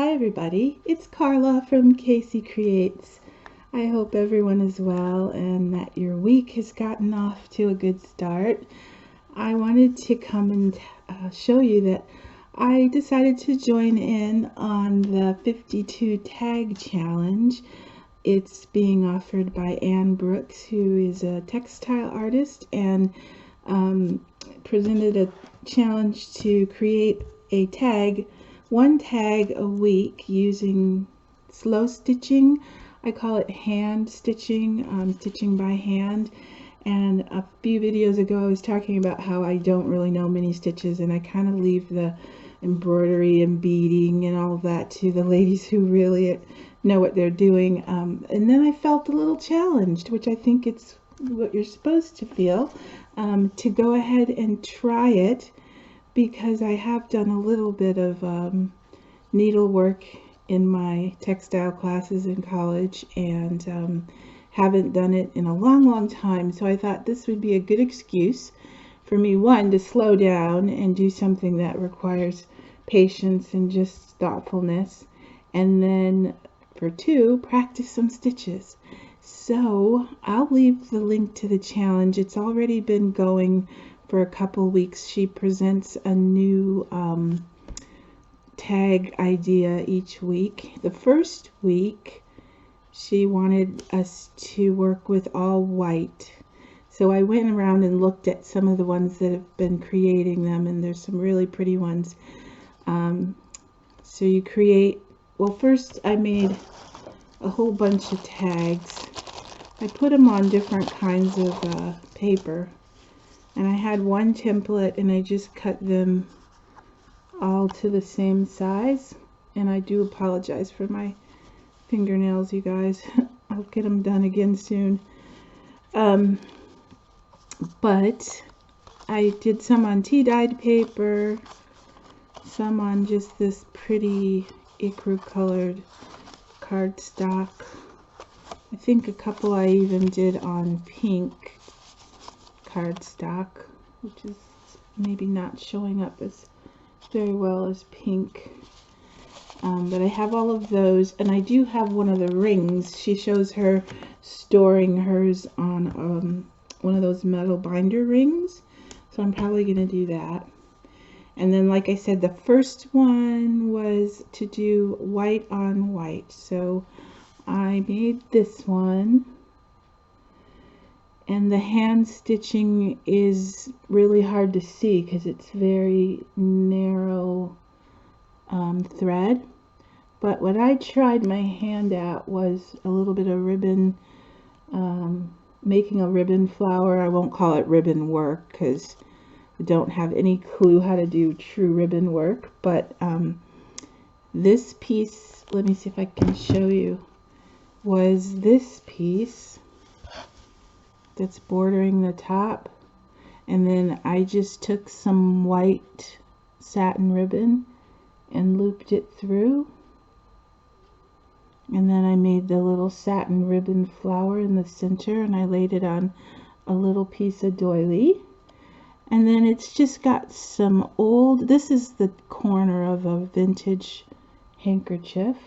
Hi everybody, it's Carla from Casey Creates. I hope everyone is well and that your week has gotten off to a good start. I wanted to come and show you that I decided to join in on the 52 tag challenge. It's being offered by Ann Brooks, who is a textile artist, and presented a challenge to create a tag, one tag a week, using slow stitching. I call it hand stitching, stitching by hand. And a few videos ago I was talking about how I don't really know many stitches, and I kind of leave the embroidery and beading and all of that to the ladies who really know what they're doing. And then I felt a little challenged, which I think it's what you're supposed to feel, to go ahead and try it, because I have done a little bit of needlework in my textile classes in college, and haven't done it in a long time. So I thought this would be a good excuse for me, one, to slow down and do something that requires patience and just thoughtfulness, and then for two, practice some stitches. So I'll leave the link to the challenge. It's already been going for a couple weeks. She presents a new tag idea each week. The first week she wanted us to work with all white. So I went around and looked at some of the ones that have been creating them, and there's some really pretty ones. So you create, well, first I made a whole bunch of tags. I put them on different kinds of paper, and I had one template, and I just cut them all to the same size. And I do apologize for my fingernails, you guys. I'll get them done again soon. But I did some on tea-dyed paper, some on just this pretty ecru colored cardstock. I think a couple I even did on pink cardstock, which is maybe not showing up as very well as pink. But I have all of those, and I do have one of the rings. She shows her storing hers on one of those metal binder rings, so I'm probably going to do that. And then, like I said, the first one was to do white on white, so I made this one, and the hand stitching is really hard to see because it's very narrow thread. But what I tried my hand at was a little bit of ribbon, making a ribbon flower. I won't call it ribbon work because I don't have any clue how to do true ribbon work, but this piece, let me see if I can show you, was this piece that's bordering the top, and then I just took some white satin ribbon and looped it through, and then I made the little satin ribbon flower in the center, and I laid it on a little piece of doily. And then it's just got some old, this is the corner of a vintage handkerchief,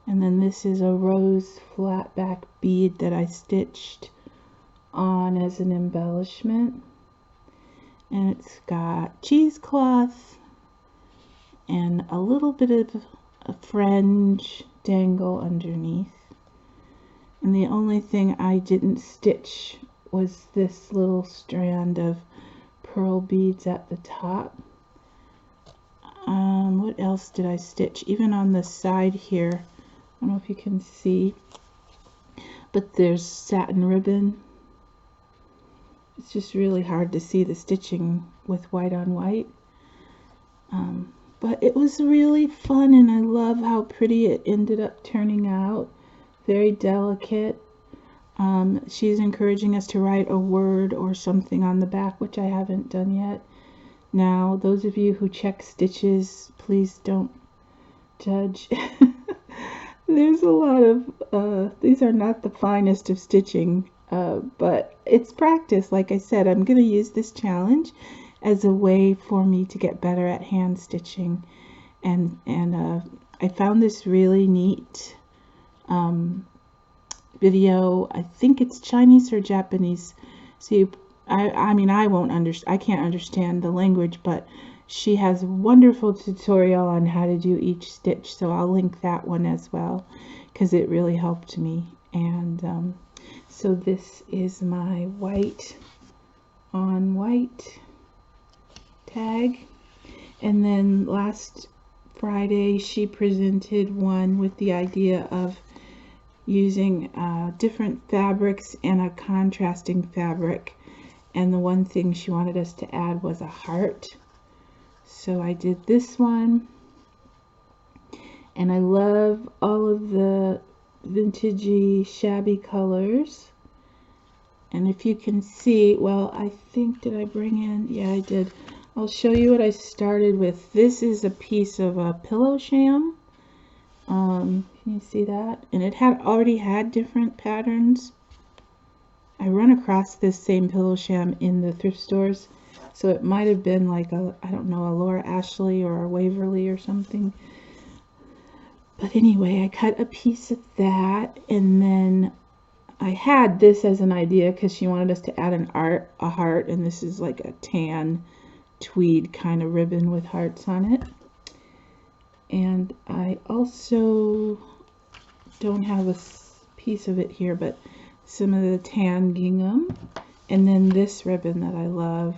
and then this is a rose flat back bead that I stitched on as an embellishment, and it's got cheesecloth and a little bit of a fringe dangle underneath. And the only thing I didn't stitch was this little strand of pearl beads at the top. What else did I stitch? Even on the side here, I don't know if you can see, but there's satin ribbon. It's just really hard to see the stitching with white on white. But it was really fun, and I love how pretty it ended up turning out. Very delicate. She's encouraging us to write a word or something on the back, which I haven't done yet. Now, those of you who check stitches, please don't judge. There's a lot of, these are not the finest of stitching, but it's practice. Like I said, I'm going to use this challenge as a way for me to get better at hand stitching, and I found this really neat video. I think it's Chinese or Japanese. See, I mean, I can't understand the language, but she has a wonderful tutorial on how to do each stitch, so I'll link that one as well, because it really helped me. And so this is my white on white tag. And then last Friday she presented one with the idea of using different fabrics and a contrasting fabric, and the one thing she wanted us to add was a heart. So I did this one, and I love all of the vintagey shabby colors. And if you can see, well, I think, did I bring in? Yeah, I did. I'll show you what I started with. This is a piece of a pillow sham. Can you see that? And it had already had different patterns. I run across this same pillow sham in the thrift stores, so it might have been like a, I don't know, a Laura Ashley or a Waverly or something. But anyway, I cut a piece of that, and then I had this as an idea because she wanted us to add a heart, and this is like a tan tweed kind of ribbon with hearts on it. And I also don't have a piece of it here, but some of the tan gingham, and then this ribbon that I love.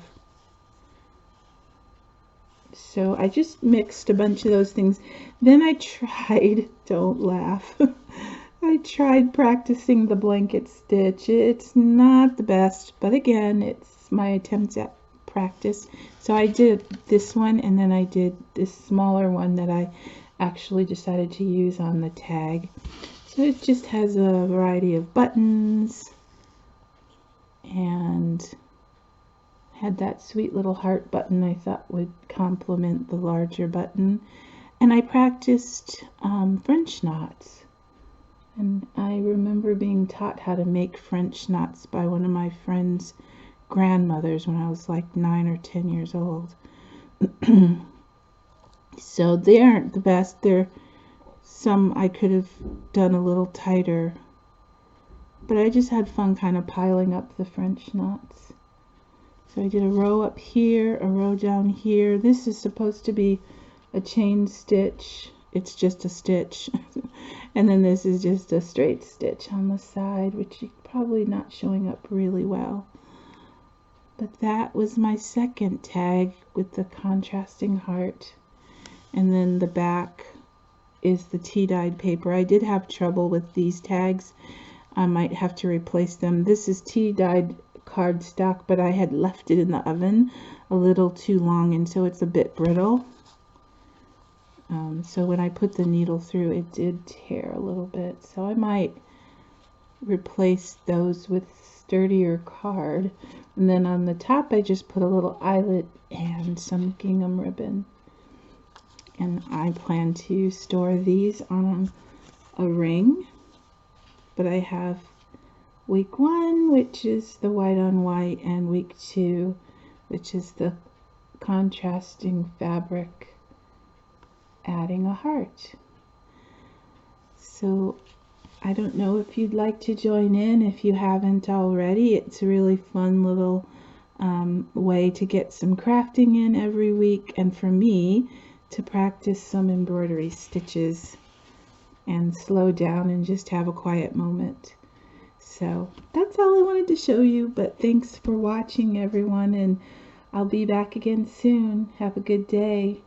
So I just mixed a bunch of those things. Then I tried, don't laugh, I tried practicing the blanket stitch. It's not the best, but again, it's my attempt at practice. So I did this one, and then I did this smaller one that I actually decided to use on the tag. So it just has a variety of buttons, and had that sweet little heart button I thought would complement the larger button. And I practiced French knots, and I remember being taught how to make French knots by one of my friend's grandmothers when I was like 9 or 10 years old. So they aren't the best. They're some I could have done a little tighter, but I just had fun kind of piling up the French knots. So I did a row up here, a row down here. This is supposed to be a chain stitch. It's just a stitch. And then this is just a straight stitch on the side, which is probably not showing up really well. But that was my second tag with the contrasting heart. And then the back is the tea-dyed paper. I did have trouble with these tags. I might have to replace them. This is tea-dyed cardstock, but I had left it in the oven a little too long, and so it's a bit brittle. So when I put the needle through, it did tear a little bit. So I might replace those with sturdier card. And then on the top, I just put a little eyelet and some gingham ribbon. And I plan to store these on a ring. But I have week 1, which is the white on white, and week 2, which is the contrasting fabric adding a heart. So I don't know if you'd like to join in if you haven't already. It's a really fun little way to get some crafting in every week, and for me to practice some embroidery stitches and slow down and just have a quiet moment. So that's all I wanted to show you, but thanks for watching, everyone, and I'll be back again soon. Have a good day.